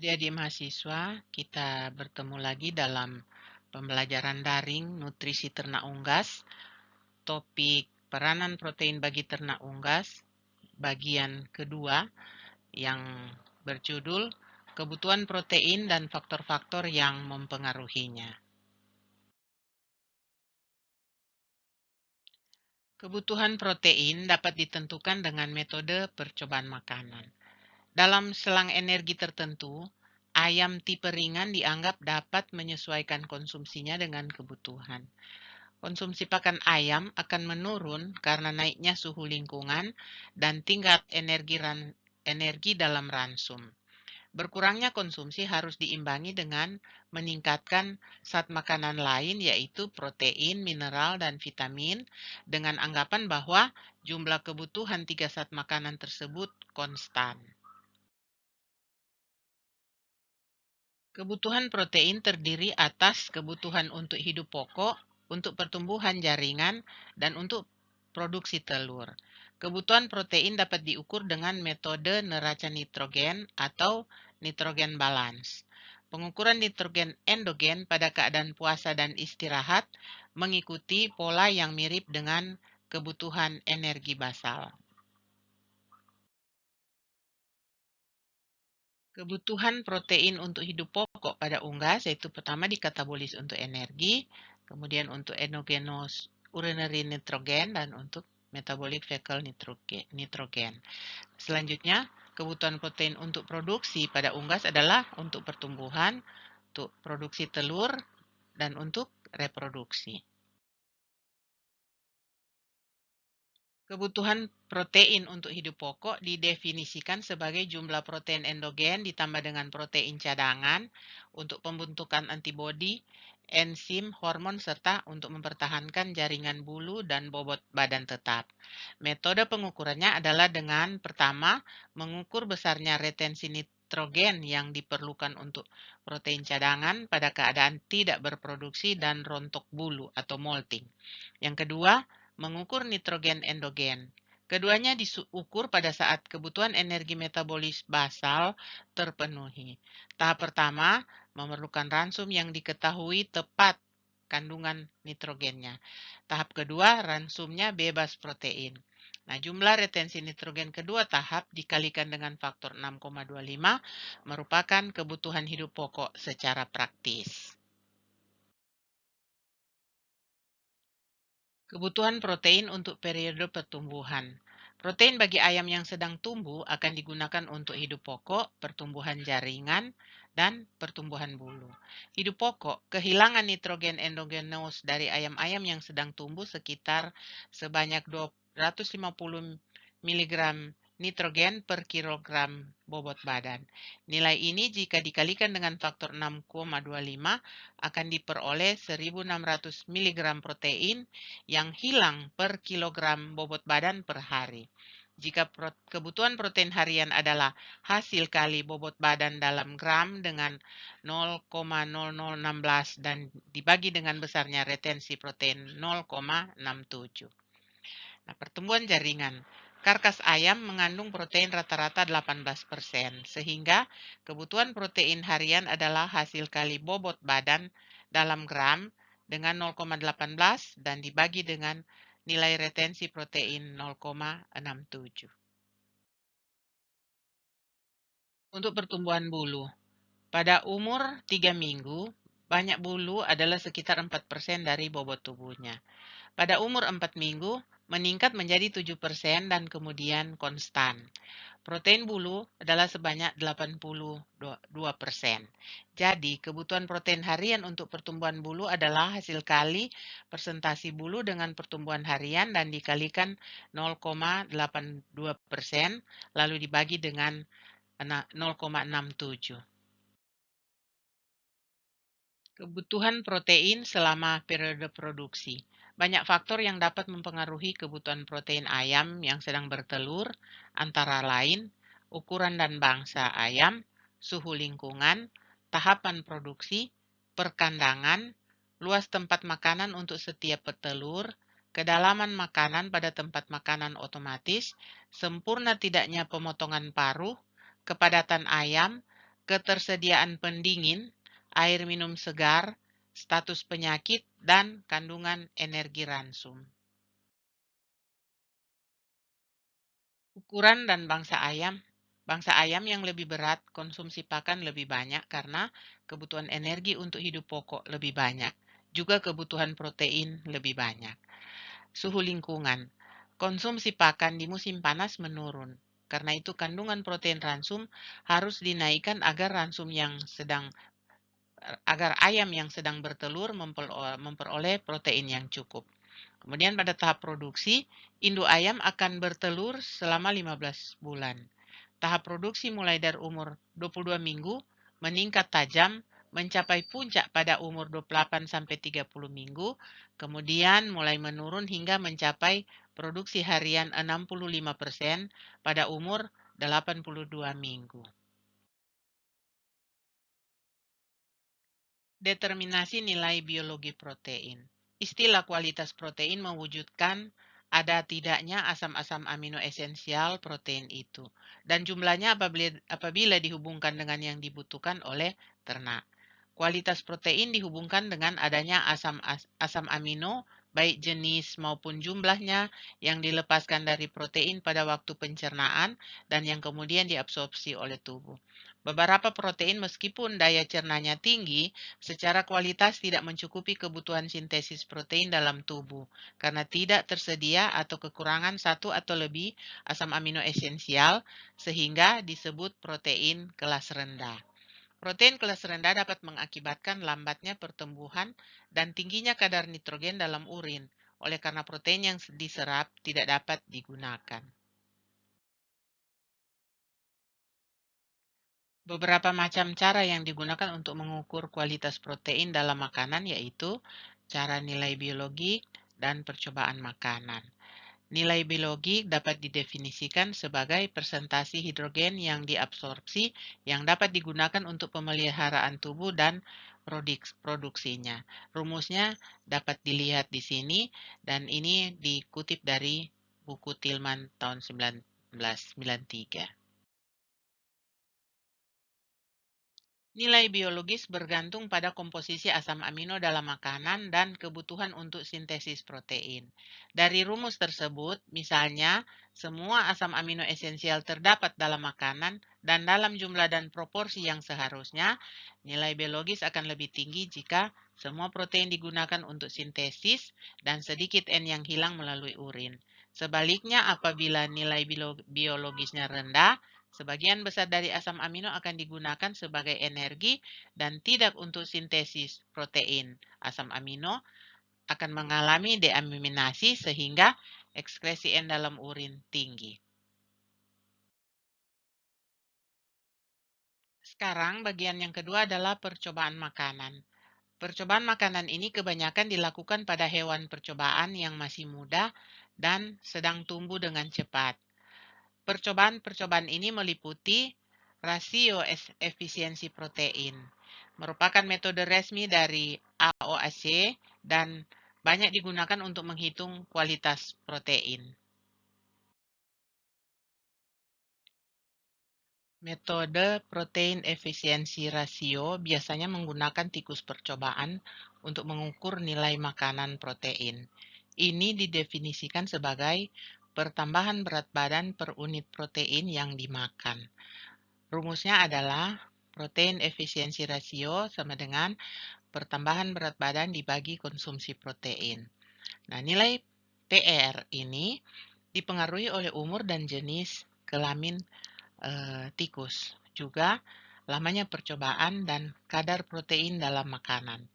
Adik-adik mahasiswa, kita bertemu lagi dalam pembelajaran daring nutrisi ternak unggas, topik peranan protein bagi ternak unggas, bagian kedua yang berjudul kebutuhan protein dan faktor-faktor yang mempengaruhinya. Kebutuhan protein dapat ditentukan dengan metode percobaan makanan. Dalam selang energi tertentu, ayam tipe ringan dianggap dapat menyesuaikan konsumsinya dengan kebutuhan. Konsumsi pakan ayam akan menurun karena naiknya suhu lingkungan dan tingkat energi dalam ransum. Berkurangnya konsumsi harus diimbangi dengan meningkatkan zat makanan lain yaitu protein, mineral, dan vitamin dengan anggapan bahwa jumlah kebutuhan tiga zat makanan tersebut konstan. Kebutuhan protein terdiri atas kebutuhan untuk hidup pokok, untuk pertumbuhan jaringan, dan untuk produksi telur. Kebutuhan protein dapat diukur dengan metode neraca nitrogen atau nitrogen balance. Pengukuran nitrogen endogen pada keadaan puasa dan istirahat mengikuti pola yang mirip dengan kebutuhan energi basal. Kebutuhan protein untuk hidup pokok pada unggas yaitu pertama dikatabolis untuk energi, kemudian untuk endogenous urinary nitrogen dan untuk metabolic fecal nitrogen. Selanjutnya, kebutuhan protein untuk produksi pada unggas adalah untuk pertumbuhan, untuk produksi telur, dan untuk reproduksi. Kebutuhan protein untuk hidup pokok didefinisikan sebagai jumlah protein endogen ditambah dengan protein cadangan untuk pembentukan antibodi, enzim, hormon, serta untuk mempertahankan jaringan bulu dan bobot badan tetap. Metode pengukurannya adalah dengan pertama, mengukur besarnya retensi nitrogen yang diperlukan untuk protein cadangan pada keadaan tidak berproduksi dan rontok bulu atau molting. Yang kedua, mengukur nitrogen endogen. Keduanya diukur pada saat kebutuhan energi metabolis basal terpenuhi. Tahap pertama memerlukan ransum yang diketahui tepat kandungan nitrogennya. Tahap kedua, ransumnya bebas protein. Nah, jumlah retensi nitrogen kedua tahap dikalikan dengan faktor 6,25 merupakan kebutuhan hidup pokok secara praktis. Kebutuhan protein untuk periode pertumbuhan. Protein bagi ayam yang sedang tumbuh akan digunakan untuk hidup pokok, pertumbuhan jaringan, dan pertumbuhan bulu. Hidup pokok, kehilangan nitrogen endogenous dari ayam-ayam yang sedang tumbuh sekitar sebanyak 250 mg nitrogen per kilogram bobot badan. Nilai ini jika dikalikan dengan faktor 6,25 akan diperoleh 1600 mg protein yang hilang per kilogram bobot badan per hari. Jika kebutuhan protein harian adalah hasil kali bobot badan dalam gram dengan 0,0016 dan dibagi dengan besarnya retensi protein 0,67. Nah, pertumbuhan jaringan. Karkas ayam mengandung protein rata-rata 18%, sehingga kebutuhan protein harian adalah hasil kali bobot badan dalam gram dengan 0,18 dan dibagi dengan nilai retensi protein 0,67. Untuk pertumbuhan bulu, pada umur 3 minggu, banyak bulu adalah sekitar 4% dari bobot tubuhnya. Pada umur 4 minggu, meningkat menjadi 7% dan kemudian konstan. Protein bulu adalah sebanyak 82%. Jadi, kebutuhan protein harian untuk pertumbuhan bulu adalah hasil kali persentasi bulu dengan pertumbuhan harian dan dikalikan 0,82% lalu dibagi dengan 0,67. Kebutuhan protein selama periode produksi. Banyak faktor yang dapat mempengaruhi kebutuhan protein ayam yang sedang bertelur, antara lain ukuran dan bangsa ayam, suhu lingkungan, tahapan produksi, perkandangan, luas tempat makanan untuk setiap petelur, kedalaman makanan pada tempat makanan otomatis, sempurna tidaknya pemotongan paruh, kepadatan ayam, ketersediaan pendingin, air minum segar, status penyakit, dan kandungan energi ransum. Ukuran dan bangsa ayam. Bangsa ayam yang lebih berat konsumsi pakan lebih banyak karena kebutuhan energi untuk hidup pokok lebih banyak. Juga kebutuhan protein lebih banyak. Suhu lingkungan. Konsumsi pakan di musim panas menurun. Karena itu kandungan protein ransum harus dinaikkan agar ayam yang sedang bertelur memperoleh protein yang cukup. Kemudian pada tahap produksi, induk ayam akan bertelur selama 15 bulan. Tahap produksi mulai dari umur 22 minggu meningkat tajam mencapai puncak pada umur 28 sampai 30 minggu, kemudian mulai menurun hingga mencapai produksi harian 65% pada umur 82 minggu. Determinasi nilai biologi protein. Istilah kualitas protein mewujudkan ada tidaknya asam-asam amino esensial protein itu, dan jumlahnya apabila dihubungkan dengan yang dibutuhkan oleh ternak. Kualitas protein dihubungkan dengan adanya asam amino, baik jenis maupun jumlahnya, yang dilepaskan dari protein pada waktu pencernaan dan yang kemudian diabsorpsi oleh tubuh. Beberapa protein meskipun daya cernanya tinggi, secara kualitas tidak mencukupi kebutuhan sintesis protein dalam tubuh karena tidak tersedia atau kekurangan satu atau lebih asam amino esensial sehingga disebut protein kelas rendah. Protein kelas rendah dapat mengakibatkan lambatnya pertumbuhan dan tingginya kadar nitrogen dalam urin, oleh karena protein yang diserap tidak dapat digunakan. Beberapa macam cara yang digunakan untuk mengukur kualitas protein dalam makanan yaitu cara nilai biologi dan percobaan makanan. Nilai biologi dapat didefinisikan sebagai persentase hidrogen yang diabsorpsi yang dapat digunakan untuk pemeliharaan tubuh dan produksinya. Rumusnya dapat dilihat di sini dan ini dikutip dari buku Tillman tahun 1993. Nilai biologis bergantung pada komposisi asam amino dalam makanan dan kebutuhan untuk sintesis protein. Dari rumus tersebut, misalnya, semua asam amino esensial terdapat dalam makanan dan dalam jumlah dan proporsi yang seharusnya, nilai biologis akan lebih tinggi jika semua protein digunakan untuk sintesis dan sedikit N yang hilang melalui urin. Sebaliknya, apabila nilai biologisnya rendah, sebagian besar dari asam amino akan digunakan sebagai energi dan tidak untuk sintesis protein. Asam amino akan mengalami deaminasi sehingga ekskresi N dalam urin tinggi. Sekarang bagian yang kedua adalah percobaan makanan. Percobaan makanan ini kebanyakan dilakukan pada hewan percobaan yang masih muda dan sedang tumbuh dengan cepat. Percobaan-percobaan ini meliputi rasio efisiensi protein, merupakan metode resmi dari AOAC dan banyak digunakan untuk menghitung kualitas protein. Metode protein efisiensi rasio biasanya menggunakan tikus percobaan untuk mengukur nilai makanan protein. Ini didefinisikan sebagai pertambahan berat badan per unit protein yang dimakan. Rumusnya adalah protein efisiensi rasio sama dengan pertambahan berat badan dibagi konsumsi protein. Nah, nilai PR ini dipengaruhi oleh umur dan jenis kelamin tikus, juga lamanya percobaan dan kadar protein dalam makanan.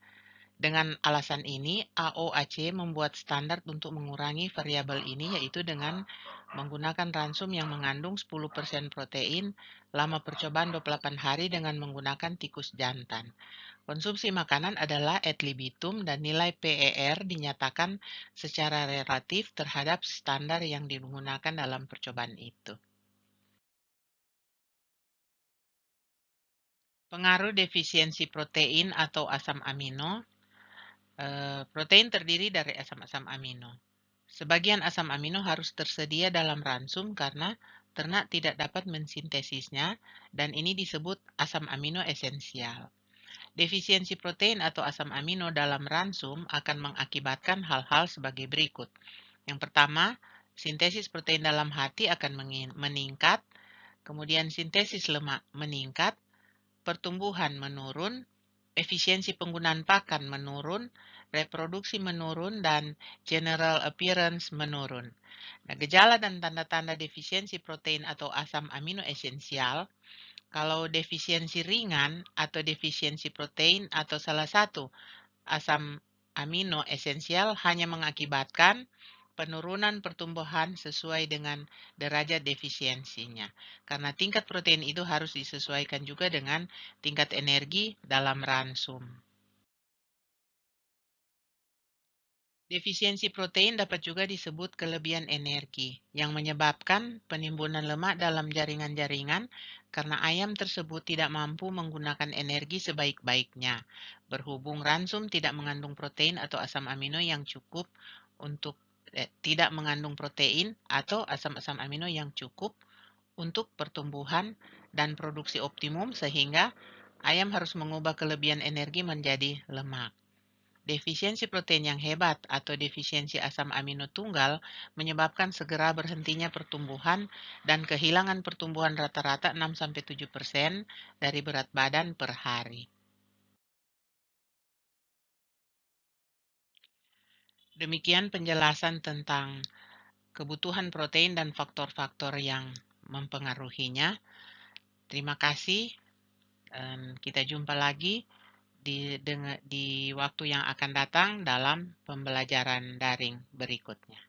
Dengan alasan ini, AOAC membuat standar untuk mengurangi variabel ini yaitu dengan menggunakan ransum yang mengandung 10% protein lama percobaan 28 hari dengan menggunakan tikus jantan. Konsumsi makanan adalah ad libitum dan nilai PER dinyatakan secara relatif terhadap standar yang digunakan dalam percobaan itu. Pengaruh defisiensi protein atau asam amino. Protein terdiri dari asam-asam amino. Sebagian asam amino harus tersedia dalam ransum karena ternak tidak dapat mensintesisnya, dan ini disebut asam amino esensial. Defisiensi protein atau asam amino dalam ransum akan mengakibatkan hal-hal sebagai berikut. Yang pertama, sintesis protein dalam hati akan meningkat, kemudian sintesis lemak meningkat, pertumbuhan menurun, efisiensi penggunaan pakan menurun, reproduksi menurun, dan general appearance menurun. Nah, gejala dan tanda-tanda defisiensi protein atau asam amino esensial, kalau defisiensi ringan atau defisiensi protein atau salah satu asam amino esensial hanya mengakibatkan penurunan pertumbuhan sesuai dengan derajat defisiensinya. Karena tingkat protein itu harus disesuaikan juga dengan tingkat energi dalam ransum. Defisiensi protein dapat juga disebut kelebihan energi, yang menyebabkan penimbunan lemak dalam jaringan-jaringan karena ayam tersebut tidak mampu menggunakan energi sebaik-baiknya. Berhubung ransum tidak mengandung protein atau asam amino yang cukup untuk tidak mengandung protein atau asam-asam amino yang cukup untuk pertumbuhan dan produksi optimum sehingga ayam harus mengubah kelebihan energi menjadi lemak. Defisiensi protein yang hebat atau defisiensi asam amino tunggal menyebabkan segera berhentinya pertumbuhan dan kehilangan pertumbuhan rata-rata 6-7% dari berat badan per hari. Demikian penjelasan tentang kebutuhan protein dan faktor-faktor yang mempengaruhinya. Terima kasih. Kita jumpa lagi di waktu yang akan datang dalam pembelajaran daring berikutnya.